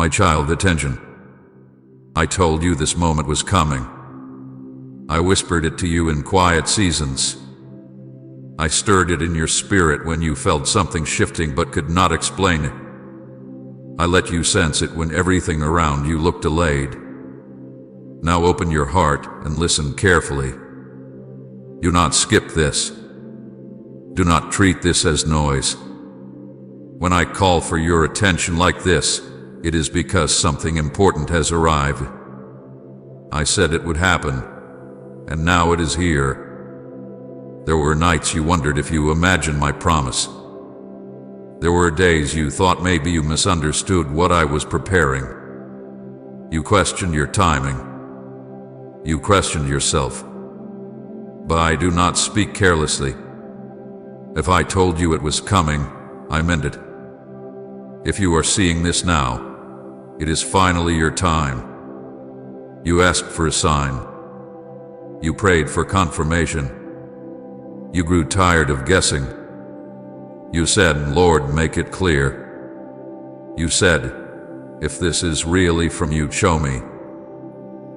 My child, attention. I told you this moment was coming. I whispered it to you in quiet seasons. I stirred it in your spirit when you felt something shifting but could not explain it. I let you sense it when everything around you looked delayed. Now open your heart and listen carefully. Do not skip this. Do not treat this as noise. When I call for your attention like this, it is because something important has arrived. I said it would happen, and now it is here. There were nights you wondered if you imagined my promise. There were days you thought maybe you misunderstood what I was preparing. You questioned your timing. You questioned yourself. But I do not speak carelessly. If I told you it was coming, I meant it. If you are seeing this now, it is finally your time. You asked for a sign. You prayed for confirmation. You grew tired of guessing. You said, Lord, make it clear. You said, if this is really from you, show me.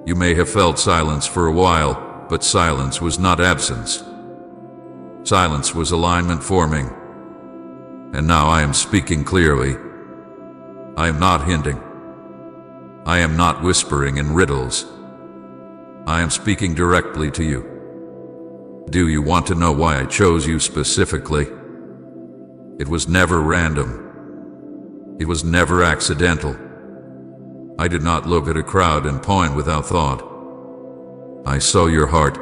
You may have felt silence for a while, but silence was not absence. Silence was alignment forming. And now I am speaking clearly. I am not hinting. I am not whispering in riddles. I am speaking directly to you. Do you want to know why I chose you specifically? It was never random. It was never accidental. I did not look at a crowd and point without thought. I saw your heart.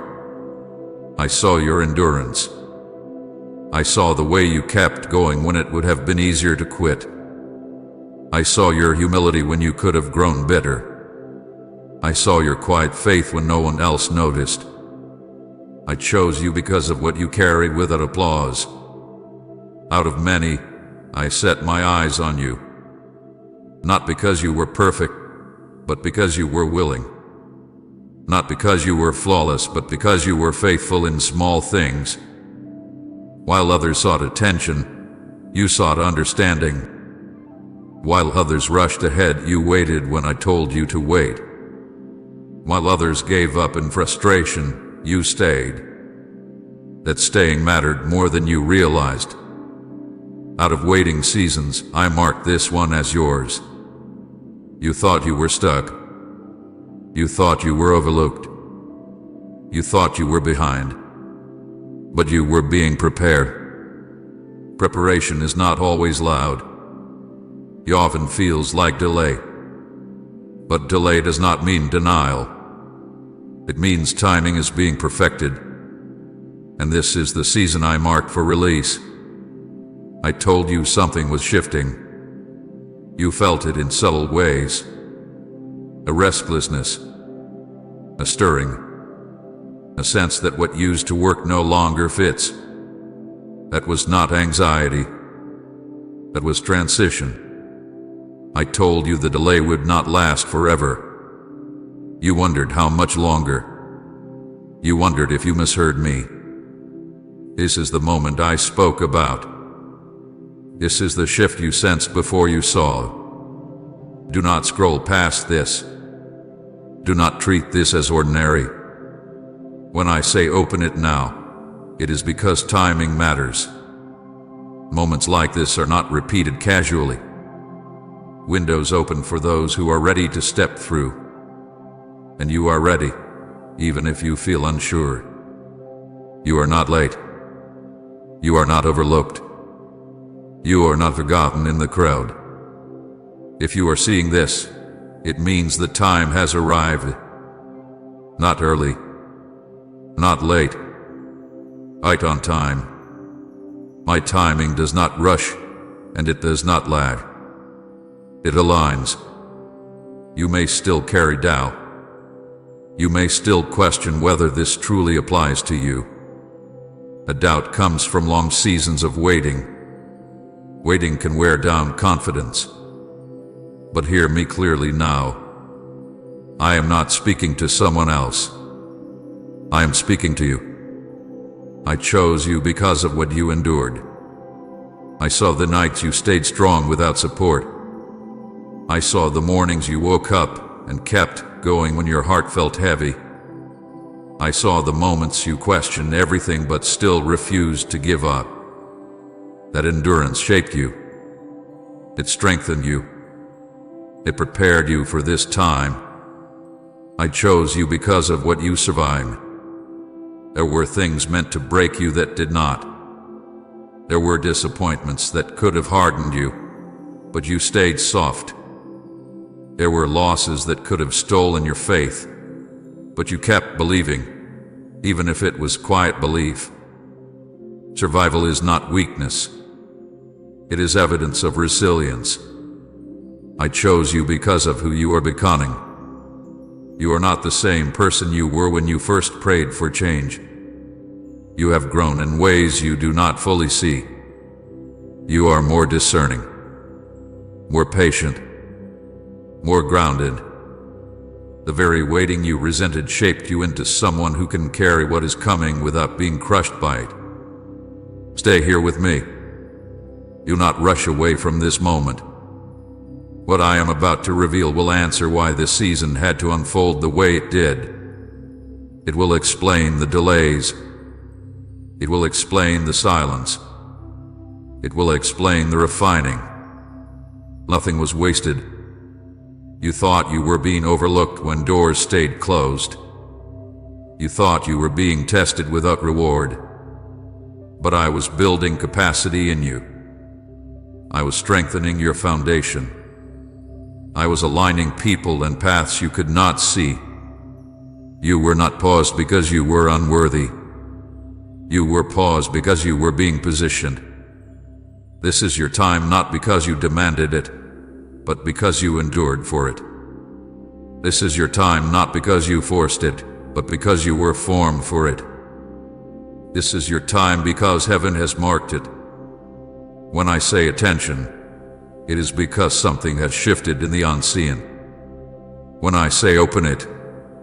I saw your endurance. I saw the way you kept going when it would have been easier to quit. I saw your humility when you could have grown bitter. I saw your quiet faith when no one else noticed. I chose you because of what you carried without applause. Out of many, I set my eyes on you. Not because you were perfect, but because you were willing. Not because you were flawless, but because you were faithful in small things. While others sought attention, you sought understanding. While others rushed ahead, you waited when I told you to wait. While others gave up in frustration, you stayed. That staying mattered more than you realized. Out of waiting seasons, I marked this one as yours. You thought you were stuck. You thought you were overlooked. You thought you were behind. But you were being prepared. Preparation is not always loud. It often feels like delay. But delay does not mean denial. It means timing is being perfected. And this is the season I marked for release. I told you something was shifting. You felt it in subtle ways. A restlessness, a stirring, a sense that what used to work no longer fits. That was not anxiety. That was transition. I told you the delay would not last forever. You wondered how much longer. You wondered if you misheard me. This is the moment I spoke about. This is the shift you sensed before you saw. Do not scroll past this. Do not treat this as ordinary. When I say open it now, it is because timing matters. Moments like this are not repeated casually. Windows open for those who are ready to step through. And you are ready, even if you feel unsure. You are not late. You are not overlooked. You are not forgotten in the crowd. If you are seeing this, it means the time has arrived. Not early. Not late. Right on time. My timing does not rush, and it does not lag. It aligns. You may still carry doubt. You may still question whether this truly applies to you. A doubt comes from long seasons of waiting. Waiting can wear down confidence. But hear me clearly now. I am not speaking to someone else. I am speaking to you. I chose you because of what you endured. I saw the nights you stayed strong without support. I saw the mornings you woke up and kept going when your heart felt heavy. I saw the moments you questioned everything but still refused to give up. That endurance shaped you. It strengthened you. It prepared you for this time. I chose you because of what you survived. There were things meant to break you that did not. There were disappointments that could have hardened you, but you stayed soft. There were losses that could have stolen your faith, but you kept believing, even if it was quiet belief. Survival is not weakness. It is evidence of resilience. I chose you because of who you are becoming. You are not the same person you were when you first prayed for change. You have grown in ways you do not fully see. You are more discerning, more patient, more grounded. The very waiting you resented shaped you into someone who can carry what is coming without being crushed by it. Stay here with me. Do not rush away from this moment. What I am about to reveal will answer why this season had to unfold the way it did. It will explain the delays. It will explain the silence. It will explain the refining. Nothing was wasted. You thought you were being overlooked when doors stayed closed. You thought you were being tested without reward. But I was building capacity in you. I was strengthening your foundation. I was aligning people and paths you could not see. You were not paused because you were unworthy. You were paused because you were being positioned. This is your time not because you demanded it, but because you endured for it. This is your time not because you forced it, but because you were formed for it. This is your time because heaven has marked it. When I say attention, it is because something has shifted in the unseen. When I say open it,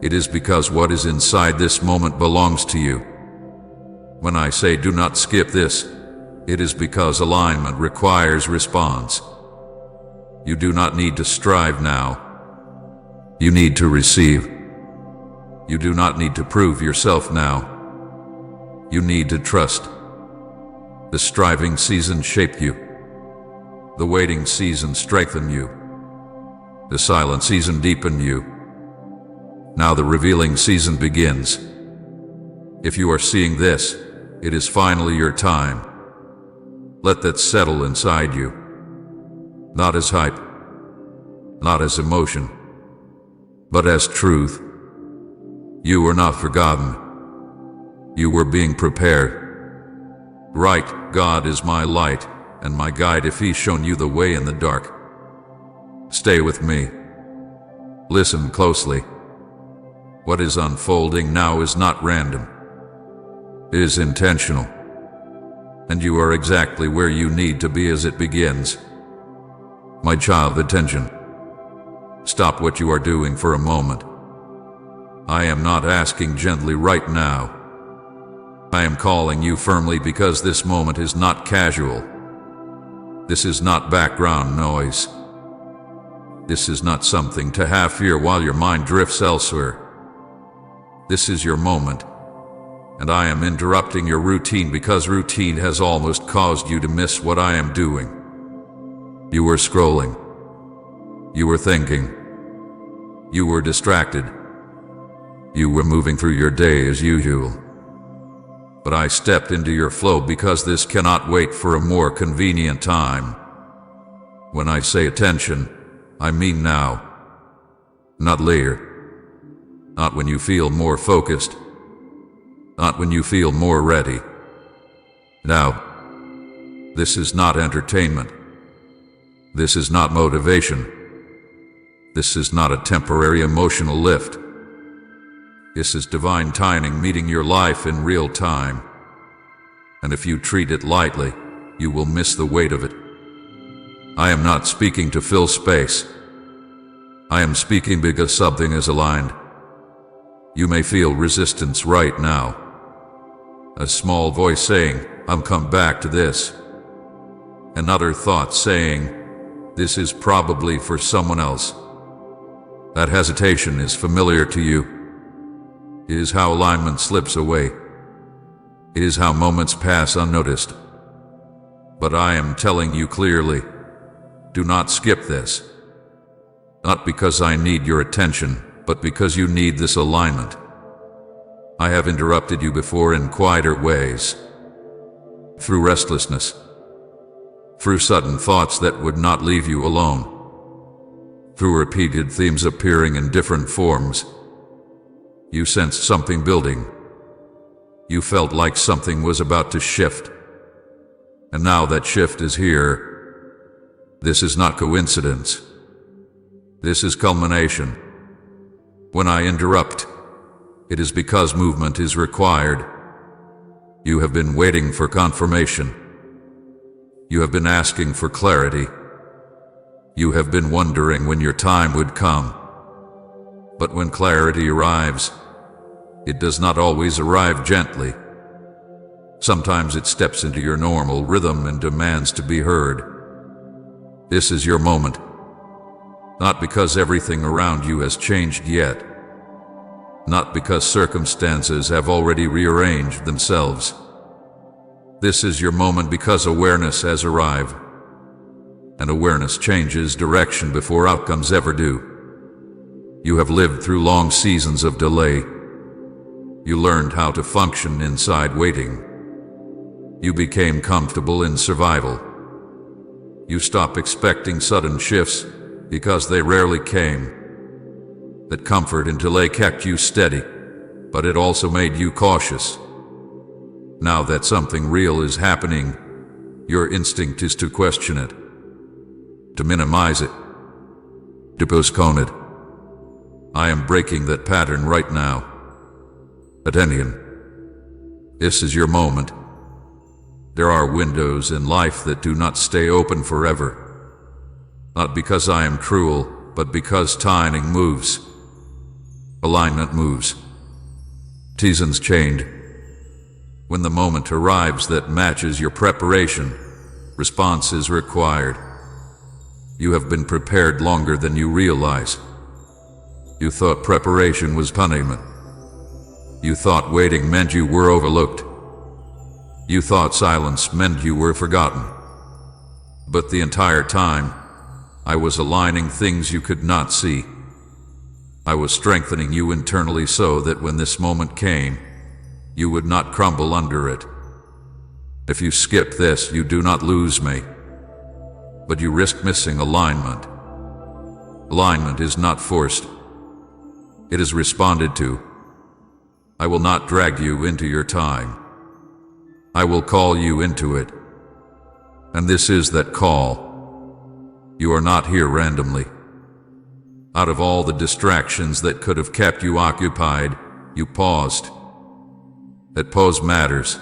it is because what is inside this moment belongs to you. When I say do not skip this, it is because alignment requires response. You do not need to strive now. You need to receive. You do not need to prove yourself now. You need to trust. The striving season shaped you. The waiting season strengthened you. The silent season deepened you. Now the revealing season begins. If you are seeing this, it is finally your time. Let that settle inside you. Not as hype, not as emotion, but as truth. You were not forgotten. You were being prepared. Right, God is my light and my guide if He's shown you the way in the dark. Stay with me. Listen closely. What is unfolding now is not random. It is intentional. And you are exactly where you need to be as it begins. My child, attention. Stop what you are doing for a moment. I am not asking gently right now. I am calling you firmly because this moment is not casual. This is not background noise. This is not something to have fear while your mind drifts elsewhere. This is your moment. And I am interrupting your routine because routine has almost caused you to miss what I am doing. You were scrolling. You were thinking. You were distracted. You were moving through your day as usual. But I stepped into your flow because this cannot wait for a more convenient time. When I say attention, I mean now. Not later. Not when you feel more focused. Not when you feel more ready. Now. This is not entertainment. This is not motivation. This is not a temporary emotional lift. This is divine timing meeting your life in real time. And if you treat it lightly, you will miss the weight of it. I am not speaking to fill space. I am speaking because something is aligned. You may feel resistance right now. A small voice saying, "I'm come back to this." Another thought saying, This is probably for someone else. That hesitation is familiar to you. It is how alignment slips away. It is how moments pass unnoticed. But I am telling you clearly, do not skip this. Not because I need your attention, but because you need this alignment. I have interrupted you before in quieter ways. Through restlessness. Through sudden thoughts that would not leave you alone. Through repeated themes appearing in different forms. You sensed something building. You felt like something was about to shift. And now that shift is here. This is not coincidence. This is culmination. When I interrupt, it is because movement is required. You have been waiting for confirmation. You have been asking for clarity. You have been wondering when your time would come. But when clarity arrives, it does not always arrive gently. Sometimes it steps into your normal rhythm and demands to be heard. This is your moment. Not because everything around you has changed yet. Not because circumstances have already rearranged themselves. This is your moment because awareness has arrived. And awareness changes direction before outcomes ever do. You have lived through long seasons of delay. You learned how to function inside waiting. You became comfortable in survival. You stopped expecting sudden shifts because they rarely came. That comfort and delay kept you steady, but it also made you cautious. Now that something real is happening, your instinct is to question it, to minimize it, to postpone it. I am breaking that pattern right now. Attention. This is your moment. There are windows in life that do not stay open forever. Not because I am cruel, but because timing moves. Alignment moves. Seasons change. When the moment arrives that matches your preparation, response is required. You have been prepared longer than you realize. You thought preparation was punishment. You thought waiting meant you were overlooked. You thought silence meant you were forgotten. But the entire time, I was aligning things you could not see. I was strengthening you internally so that when this moment came, you would not crumble under it. If you skip this, you do not lose me, but you risk missing alignment. Alignment is not forced. It is responded to. I will not drag you into your time. I will call you into it. And this is that call. You are not here randomly. Out of all the distractions that could have kept you occupied, you paused. That pause matters.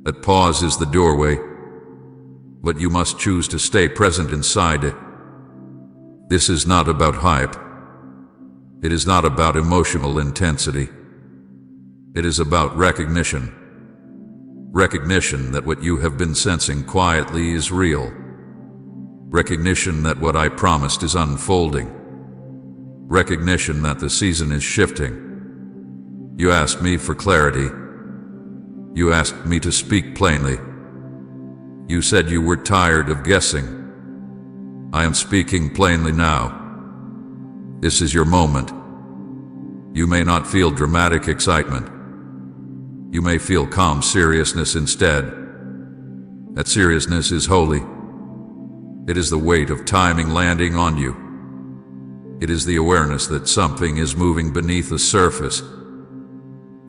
That pause is the doorway. But you must choose to stay present inside it. This is not about hype. It is not about emotional intensity. It is about recognition. Recognition that what you have been sensing quietly is real. Recognition that what I promised is unfolding. Recognition that the season is shifting. You asked me for clarity. You asked me to speak plainly. You said you were tired of guessing. I am speaking plainly now. This is your moment. You may not feel dramatic excitement. You may feel calm seriousness instead. That seriousness is holy. It is the weight of timing landing on you. It is the awareness that something is moving beneath the surface.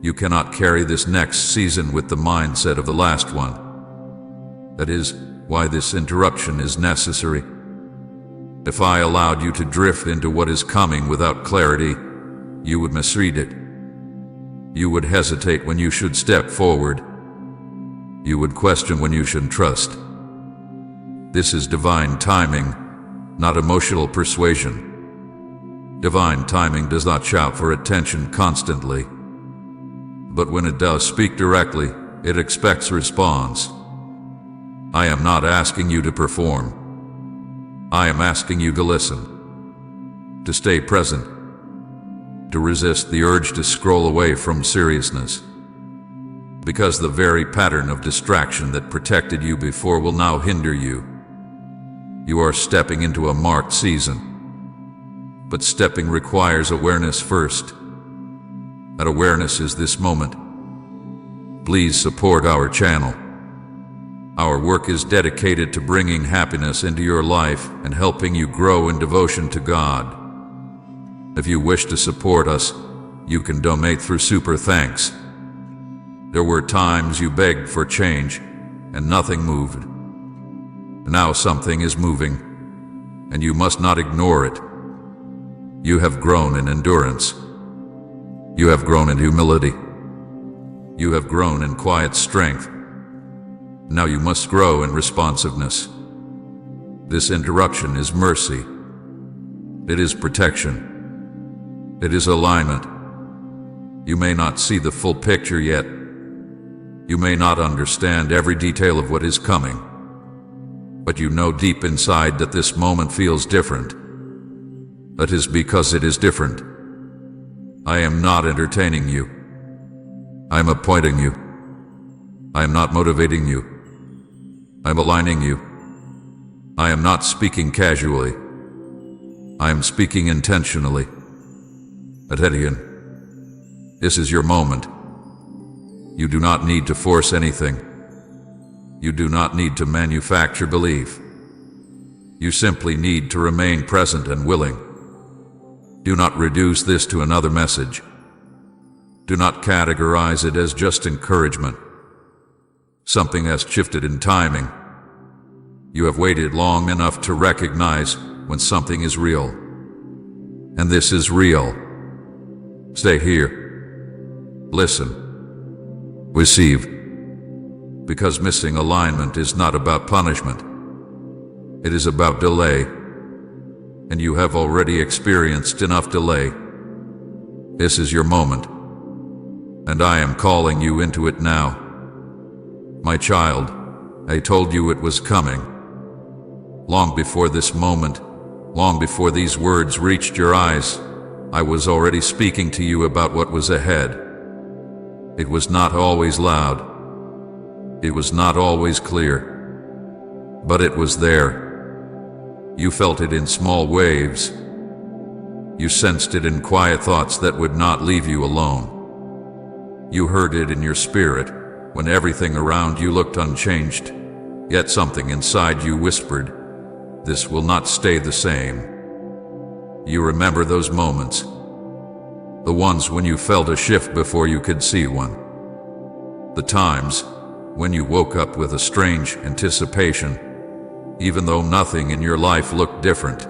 You cannot carry this next season with the mindset of the last one. That is why this interruption is necessary. If I allowed you to drift into what is coming without clarity, you would misread it. You would hesitate when you should step forward. You would question when you should trust. This is divine timing, not emotional persuasion. Divine timing does not shout for attention constantly. But when it does speak directly, it expects response. I am not asking you to perform. I am asking you to listen, to stay present, to resist the urge to scroll away from seriousness. Because the very pattern of distraction that protected you before will now hinder you. You are stepping into a marked season. But stepping requires awareness first. That awareness is this moment. Please support our channel. Our work is dedicated to bringing happiness into your life and helping you grow in devotion to God. If you wish to support us, you can donate through Super Thanks. There were times you begged for change and nothing moved. Now something is moving, and you must not ignore it. You have grown in endurance. You have grown in humility. You have grown in quiet strength. Now you must grow in responsiveness. This interruption is mercy. It is protection. It is alignment. You may not see the full picture yet. You may not understand every detail of what is coming. But you know deep inside that this moment feels different. That is because it is different. I am not entertaining you. I am appointing you. I am not motivating you. I am aligning you. I am not speaking casually. I am speaking intentionally. Attention. This is your moment. You do not need to force anything. You do not need to manufacture belief. You simply need to remain present and willing. Do not reduce this to another message. Do not categorize it as just encouragement. Something has shifted in timing. You have waited long enough to recognize when something is real. And this is real. Stay here. Listen. Receive. Because missing alignment is not about punishment. It is about delay. And you have already experienced enough delay. This is your moment. And I am calling you into it now. My child, I told you it was coming. Long before this moment, long before these words reached your eyes, I was already speaking to you about what was ahead. It was not always loud. It was not always clear. But it was there. You felt it in small waves. You sensed it in quiet thoughts that would not leave you alone. You heard it in your spirit when everything around you looked unchanged, yet something inside you whispered, "This will not stay the same." You remember those moments, the ones when you felt a shift before you could see one. The times when you woke up with a strange anticipation, even though nothing in your life looked different.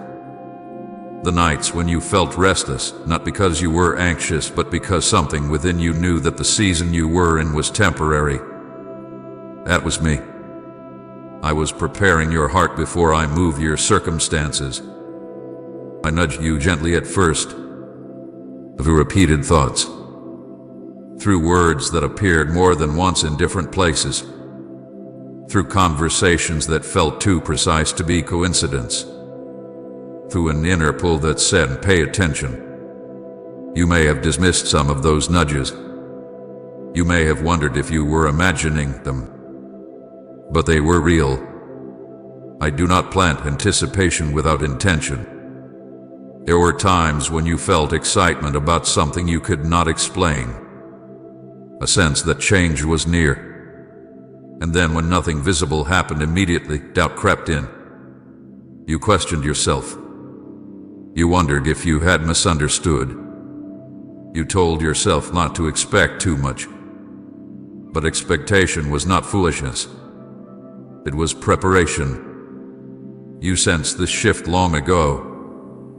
The nights when you felt restless, not because you were anxious, but because something within you knew that the season you were in was temporary. That was me. I was preparing your heart before I moved your circumstances. I nudged you gently at first, through repeated thoughts, through words that appeared more than once in different places, through conversations that felt too precise to be coincidence, through an inner pull that said, "Pay attention." You may have dismissed some of those nudges. You may have wondered if you were imagining them. But they were real. I do not plant anticipation without intention. There were times when you felt excitement about something you could not explain, a sense that change was near. And then when nothing visible happened immediately, doubt crept in. You questioned yourself. You wondered if you had misunderstood. You told yourself not to expect too much. But expectation was not foolishness. It was preparation. You sensed this shift long ago,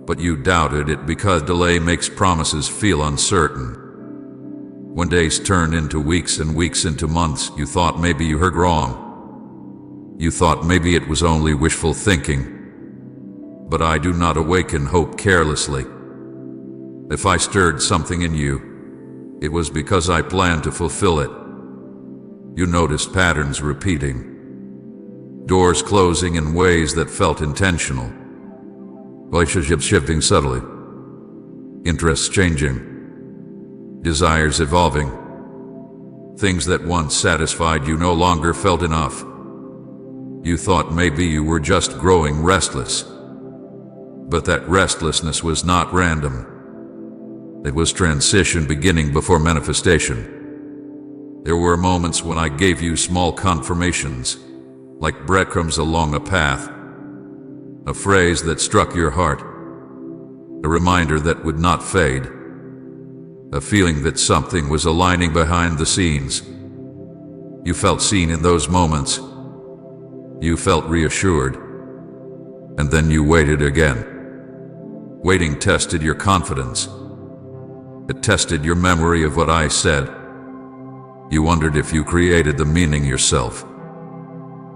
but you doubted it because delay makes promises feel uncertain. When days turned into weeks and weeks into months, you thought maybe you heard wrong. You thought maybe it was only wishful thinking. But I do not awaken hope carelessly. If I stirred something in you, it was because I planned to fulfill it. You noticed patterns repeating, doors closing in ways that felt intentional, relationships shifting subtly, interests changing, desires evolving. Things that once satisfied you no longer felt enough. You thought maybe you were just growing restless. But that restlessness was not random. It was transition beginning before manifestation. There were moments when I gave you small confirmations, like breadcrumbs along a path, a phrase that struck your heart, a reminder that would not fade, a feeling that something was aligning behind the scenes. You felt seen in those moments. You felt reassured. And then you waited again. Waiting tested your confidence. It tested your memory of what I said. You wondered if you created the meaning yourself.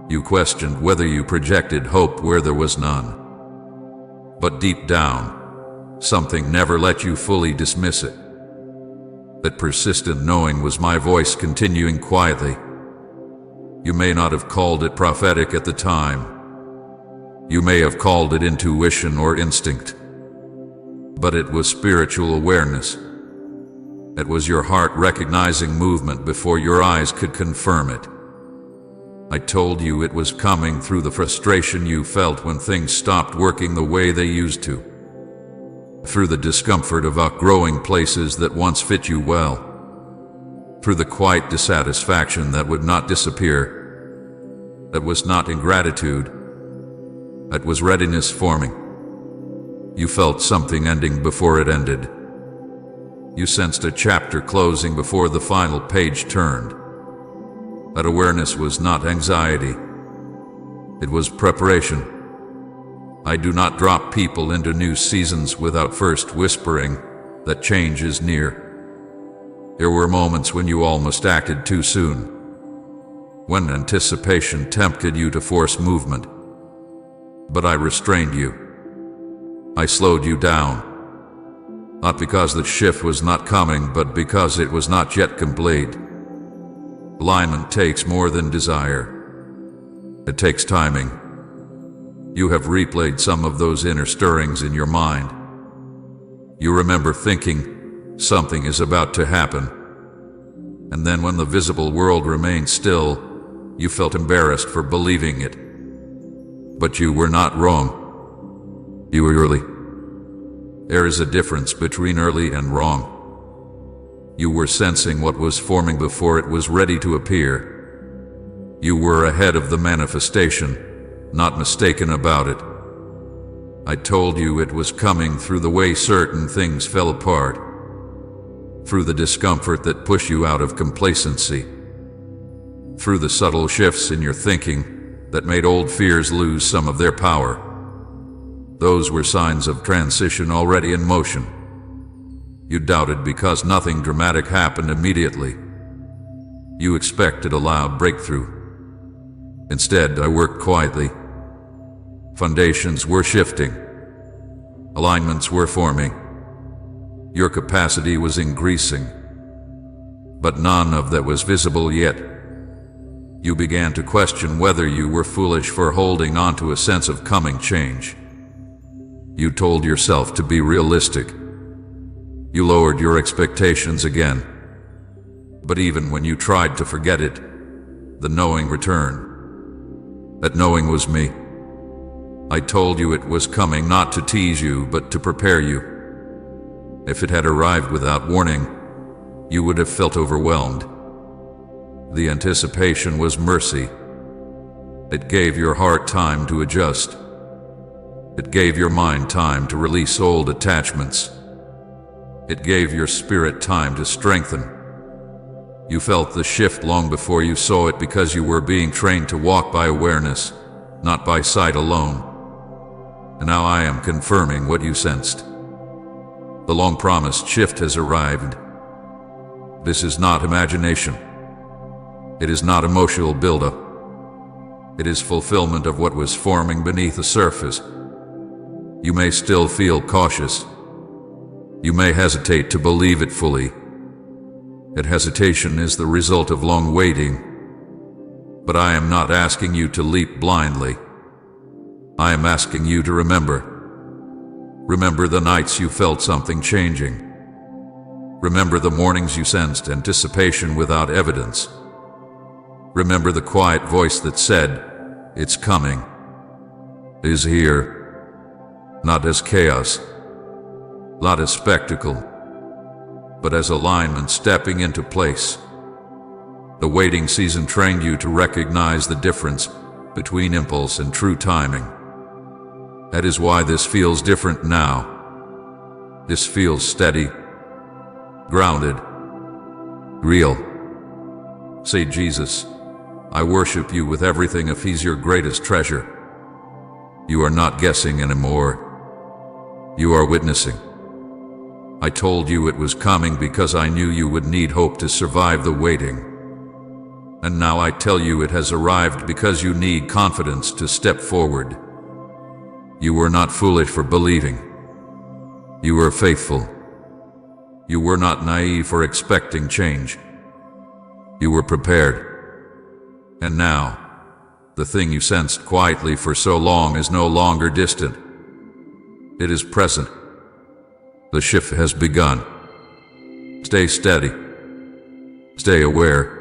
You questioned whether you projected hope where there was none. But deep down, something never let you fully dismiss it. That persistent knowing was my voice continuing quietly. You may not have called it prophetic at the time. You may have called it intuition or instinct. But it was spiritual awareness. It was your heart recognizing movement before your eyes could confirm it. I told you it was coming through the frustration you felt when things stopped working the way they used to. Through the discomfort of outgrowing places that once fit you well. Through the quiet dissatisfaction that would not disappear. That was not ingratitude. That was readiness forming. You felt something ending before it ended. You sensed a chapter closing before the final page turned. That awareness was not anxiety. It was preparation. I do not drop people into new seasons without first whispering that change is near. There were moments when you almost acted too soon. When anticipation tempted you to force movement. But I restrained you. I slowed you down. Not because the shift was not coming, but because it was not yet complete. Alignment takes more than desire. It takes timing. You have replayed some of those inner stirrings in your mind. You remember thinking, something is about to happen. And then when the visible world remained still, you felt embarrassed for believing it. But you were not wrong. You were early. There is a difference between early and wrong. You were sensing what was forming before it was ready to appear. You were ahead of the manifestation, not mistaken about it. I told you it was coming through the way certain things fell apart, through the discomfort that pushed you out of complacency, through the subtle shifts in your thinking that made old fears lose some of their power. Those were signs of transition already in motion. You doubted because nothing dramatic happened immediately. You expected a loud breakthrough. Instead, I worked quietly. Foundations were shifting. Alignments were forming. Your capacity was increasing. But none of that was visible yet. You began to question whether you were foolish for holding on to a sense of coming change. You told yourself to be realistic. You lowered your expectations again. But even when you tried to forget it, the knowing returned. That knowing was me. I told you it was coming not to tease you, but to prepare you. If it had arrived without warning, you would have felt overwhelmed. The anticipation was mercy. It gave your heart time to adjust. It gave your mind time to release old attachments. It gave your spirit time to strengthen. You felt the shift long before you saw it because you were being trained to walk by awareness, not by sight alone. And now I am confirming what you sensed. The long-promised shift has arrived. This is not imagination. It is not emotional buildup. It is fulfillment of what was forming beneath the surface. You may still feel cautious. You may hesitate to believe it fully. That hesitation is the result of long waiting. But I am not asking you to leap blindly. I am asking you to remember. Remember the nights you felt something changing. Remember the mornings you sensed anticipation without evidence. Remember the quiet voice that said, "It's coming," "is here," not as chaos, not as spectacle, but as alignment stepping into place. The waiting season trained you to recognize the difference between impulse and true timing. That is why this feels different now. This feels steady, grounded, real. Say, "Jesus, I worship you with everything if he's your greatest treasure." You are not guessing anymore. You are witnessing. I told you it was coming because I knew you would need hope to survive the waiting. And now I tell you it has arrived because you need confidence to step forward. You were not foolish for believing. You were faithful. You were not naive for expecting change. You were prepared. And now, the thing you sensed quietly for so long is no longer distant. It is present. The shift has begun. Stay steady. Stay aware.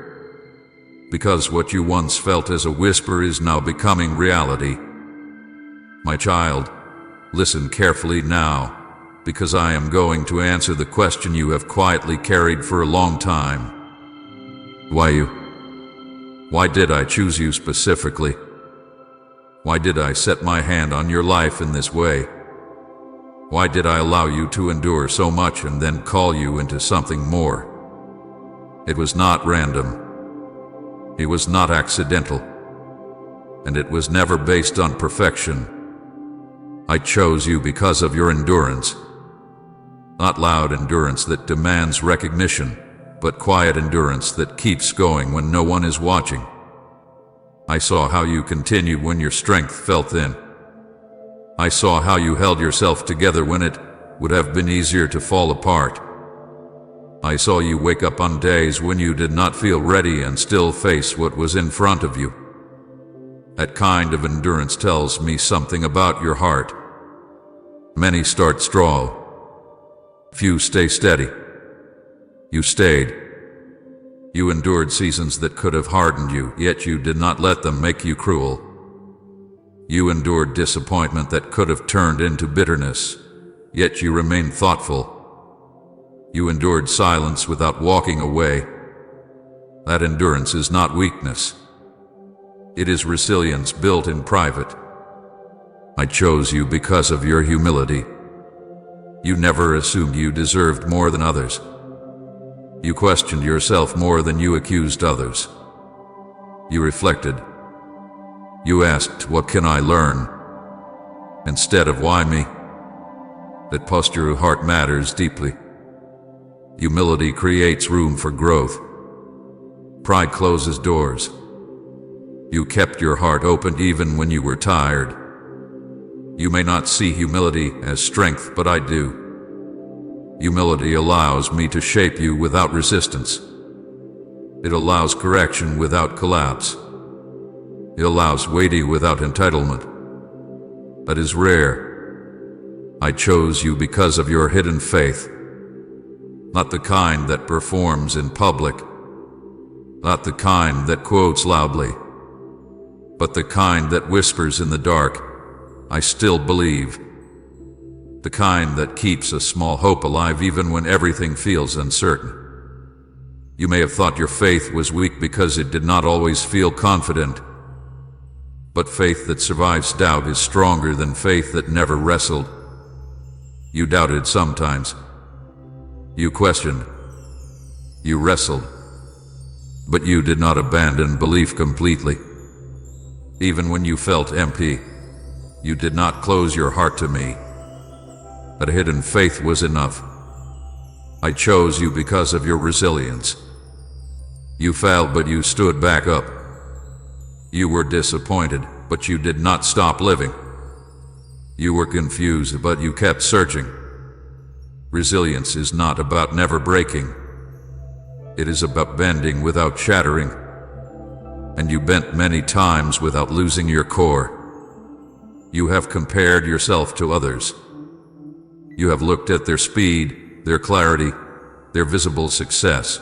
Because what you once felt as a whisper is now becoming reality. My child, listen carefully now, because I am going to answer the question you have quietly carried for a long time. Why you? Why did I choose you specifically? Why did I set my hand on your life in this way? Why did I allow you to endure so much and then call you into something more? It was not random. It was not accidental. And it was never based on perfection. I chose you because of your endurance. Not loud endurance that demands recognition, but quiet endurance that keeps going when no one is watching. I saw how you continued when your strength fell thin. I saw how you held yourself together when it would have been easier to fall apart. I saw you wake up on days when you did not feel ready and still face what was in front of you. That kind of endurance tells me something about your heart. Many start strong. Few stay steady. You stayed. You endured seasons that could have hardened you, yet you did not let them make you cruel. You endured disappointment that could have turned into bitterness, yet you remained thoughtful. You endured silence without walking away. That endurance is not weakness. It is resilience built in private. I chose you because of your humility. You never assumed you deserved more than others. You questioned yourself more than you accused others. You reflected. You asked, "What can I learn?" instead of "Why me?" That posture of heart matters deeply. Humility creates room for growth. Pride closes doors. You kept your heart open even when you were tired. You may not see humility as strength, but I do. Humility allows me to shape you without resistance. It allows correction without collapse. It allows waiting without entitlement. That is rare. I chose you because of your hidden faith. Not the kind that performs in public. Not the kind that quotes loudly. But the kind that whispers in the dark, "I still believe." The kind that keeps a small hope alive even when everything feels uncertain. You may have thought your faith was weak because it did not always feel confident. But faith that survives doubt is stronger than faith that never wrestled. You doubted sometimes. You questioned. You wrestled. But you did not abandon belief completely. Even when you felt empty, you did not close your heart to me. That hidden faith was enough. I chose you because of your resilience. You fell, but you stood back up. You were disappointed, but you did not stop living. You were confused, but you kept searching. Resilience is not about never breaking. It is about bending without shattering. And you bent many times without losing your core. You have compared yourself to others. You have looked at their speed, their clarity, their visible success.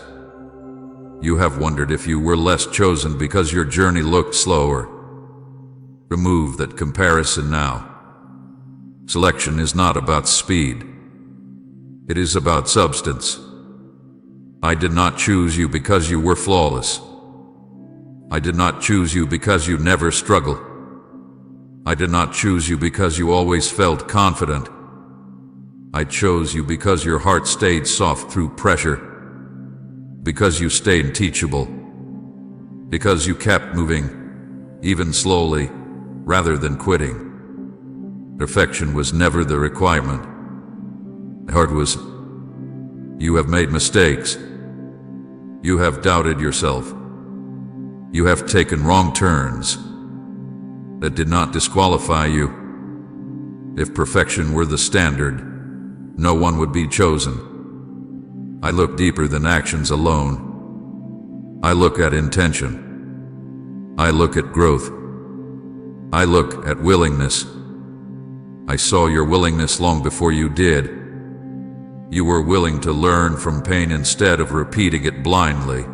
You have wondered if you were less chosen because your journey looked slower. Remove that comparison now. Selection is not about speed. It is about substance. I did not choose you because you were flawless. I did not choose you because you never struggled. I did not choose you because you always felt confident. I chose you because your heart stayed soft through pressure, because you stayed teachable, because you kept moving, even slowly, rather than quitting. Perfection was never the requirement. The heart was. You have made mistakes. You have doubted yourself. You have taken wrong turns. That did not disqualify you. If perfection were the standard, no one would be chosen. I look deeper than actions alone. I look at intention. I look at growth. I look at willingness. I saw your willingness long before you did. You were willing to learn from pain instead of repeating it blindly.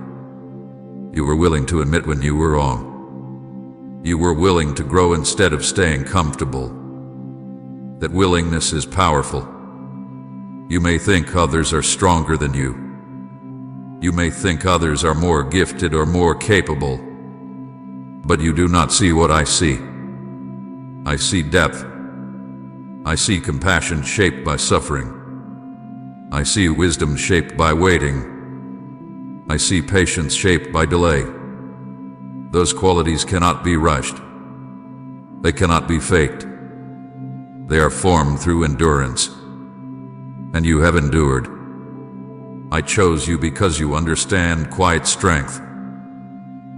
You were willing to admit when you were wrong. You were willing to grow instead of staying comfortable. That willingness is powerful. You may think others are stronger than you. You may think others are more gifted or more capable. But you do not see what I see. I see depth. I see compassion shaped by suffering. I see wisdom shaped by waiting. I see patience shaped by delay. Those qualities cannot be rushed. They cannot be faked. They are formed through endurance. And you have endured. I chose you because you understand quiet strength.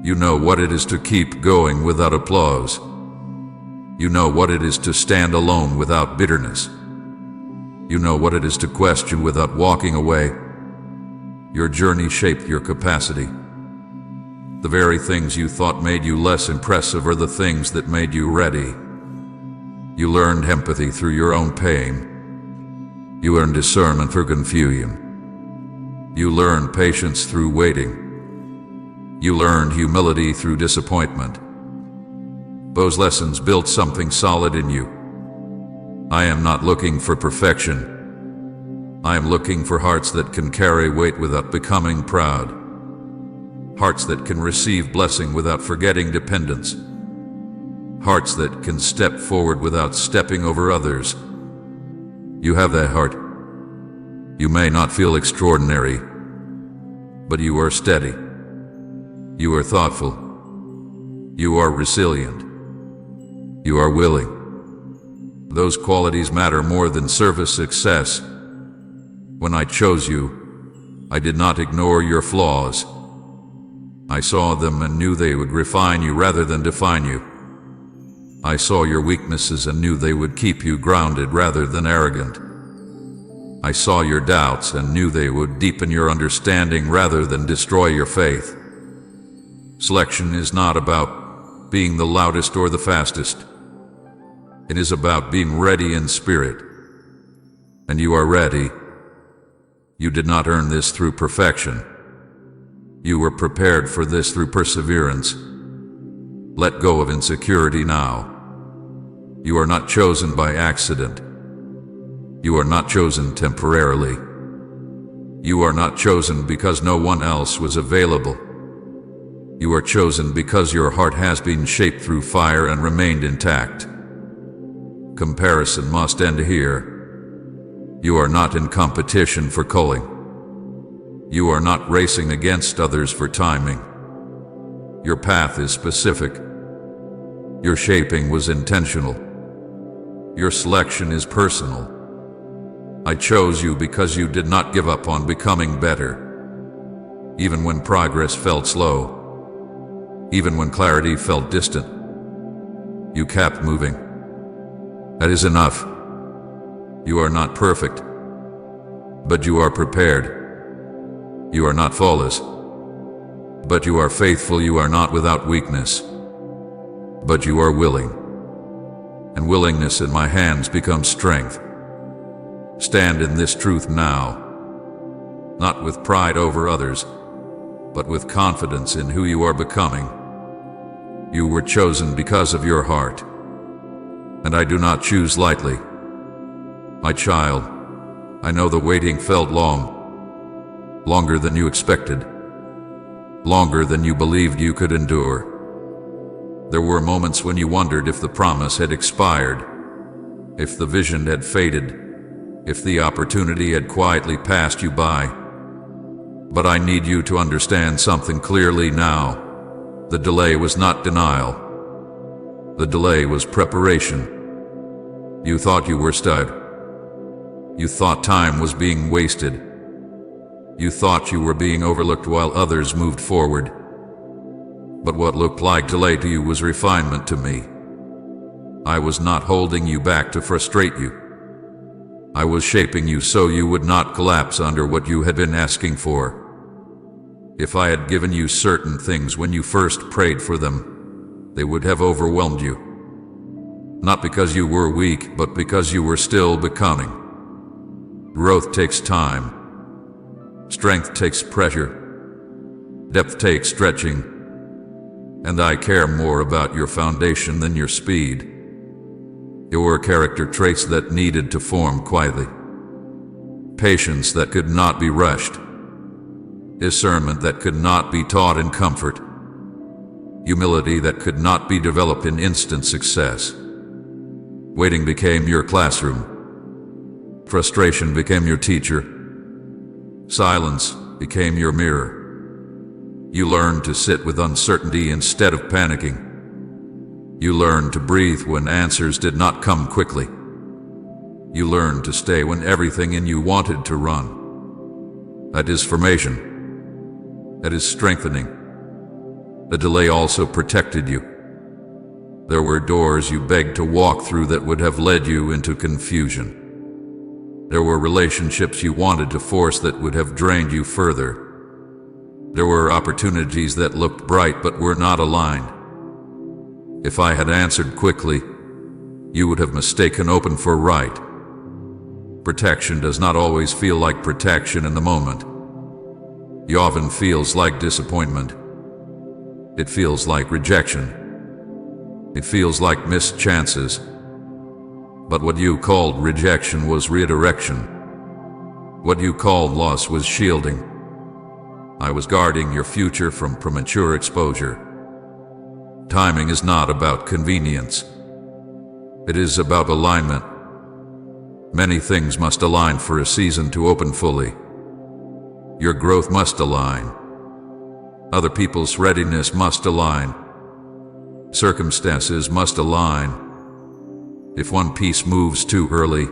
You know what it is to keep going without applause. You know what it is to stand alone without bitterness. You know what it is to question without walking away. Your journey shaped your capacity. The very things you thought made you less impressive are the things that made you ready. You learned empathy through your own pain. You learned discernment through confusion. You learned patience through waiting. You learned humility through disappointment. Those lessons built something solid in you. I am not looking for perfection. I am looking for hearts that can carry weight without becoming proud. Hearts that can receive blessing without forgetting dependence. Hearts that can step forward without stepping over others. You have that heart. You may not feel extraordinary, but you are steady. You are thoughtful. You are resilient. You are willing. Those qualities matter more than service success. When I chose you, I did not ignore your flaws. I saw them and knew they would refine you rather than define you. I saw your weaknesses and knew they would keep you grounded rather than arrogant. I saw your doubts and knew they would deepen your understanding rather than destroy your faith. Selection is not about being the loudest or the fastest. It is about being ready in spirit. And you are ready. You did not earn this through perfection. You were prepared for this through perseverance. Let go of insecurity now. You are not chosen by accident. You are not chosen temporarily. You are not chosen because no one else was available. You are chosen because your heart has been shaped through fire and remained intact. Comparison must end here. You are not in competition for calling. You are not racing against others for timing. Your path is specific. Your shaping was intentional. Your selection is personal. I chose you because you did not give up on becoming better. Even when progress felt slow. Even when clarity felt distant. You kept moving. That is enough. You are not perfect. But you are prepared. You are not flawless. But you are faithful. You are not without weakness. But you are willing. And willingness in my hands becomes strength. Stand in this truth now, not with pride over others, but with confidence in who you are becoming. You were chosen because of your heart, and I do not choose lightly. My child, I know the waiting felt long, longer than you expected, longer than you believed you could endure. There were moments when you wondered if the promise had expired, if the vision had faded, if the opportunity had quietly passed you by. But I need you to understand something clearly now. The delay was not denial. The delay was preparation. You thought you were stuck. You thought time was being wasted. You thought you were being overlooked while others moved forward. But what looked like delay to you was refinement to me. I was not holding you back to frustrate you. I was shaping you so you would not collapse under what you had been asking for. If I had given you certain things when you first prayed for them, they would have overwhelmed you. Not because you were weak, but because you were still becoming. Growth takes time. Strength takes pressure. Depth takes stretching. And I care more about your foundation than your speed. Your character traits that needed to form quietly. Patience that could not be rushed. Discernment that could not be taught in comfort. Humility that could not be developed in instant success. Waiting became your classroom. Frustration became your teacher. Silence became your mirror. You learned to sit with uncertainty instead of panicking. You learned to breathe when answers did not come quickly. You learned to stay when everything in you wanted to run. That is formation. That is strengthening. The delay also protected you. There were doors you begged to walk through that would have led you into confusion. There were relationships you wanted to force that would have drained you further. There were opportunities that looked bright but were not aligned. If I had answered quickly, you would have mistaken open for right. Protection does not always feel like protection in the moment. It often feels like disappointment. It feels like rejection. It feels like missed chances. But what you called rejection was redirection. What you called loss was shielding. I was guarding your future from premature exposure. Timing is not about convenience. It is about alignment. Many things must align for a season to open fully. Your growth must align. Other people's readiness must align. Circumstances must align. If one piece moves too early,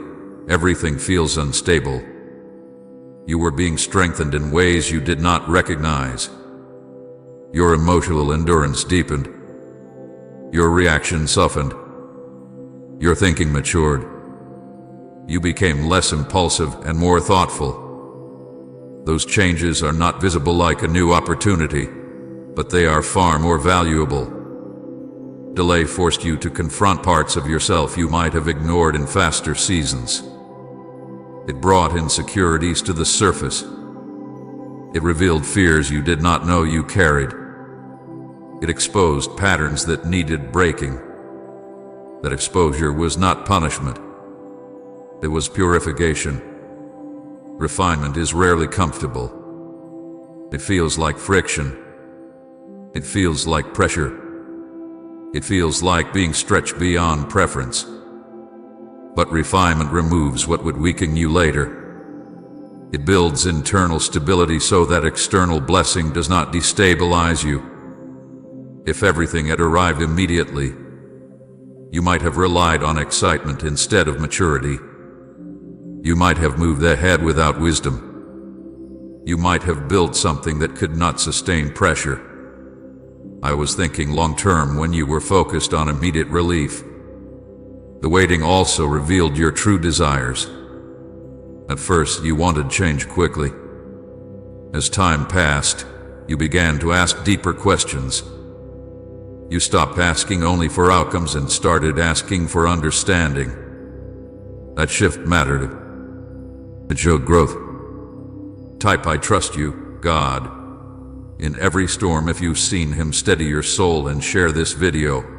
everything feels unstable. You were being strengthened in ways you did not recognize. Your emotional endurance deepened. Your reaction softened. Your thinking matured. You became less impulsive and more thoughtful. Those changes are not visible like a new opportunity, but they are far more valuable. Delay forced you to confront parts of yourself you might have ignored in faster seasons. It brought insecurities to the surface. It revealed fears you did not know you carried. It exposed patterns that needed breaking. That exposure was not punishment. It was purification. Refinement is rarely comfortable. It feels like friction. It feels like pressure. It feels like being stretched beyond preference. But refinement removes what would weaken you later. It builds internal stability so that external blessing does not destabilize you. If everything had arrived immediately, you might have relied on excitement instead of maturity. You might have moved ahead without wisdom. You might have built something that could not sustain pressure. I was thinking long-term when you were focused on immediate relief. The waiting also revealed your true desires. At first, you wanted change quickly. As time passed, you began to ask deeper questions. You stopped asking only for outcomes and started asking for understanding. That shift mattered. It showed growth. Type I trust you, God, in every storm if you've seen him. Steady your soul and share this video.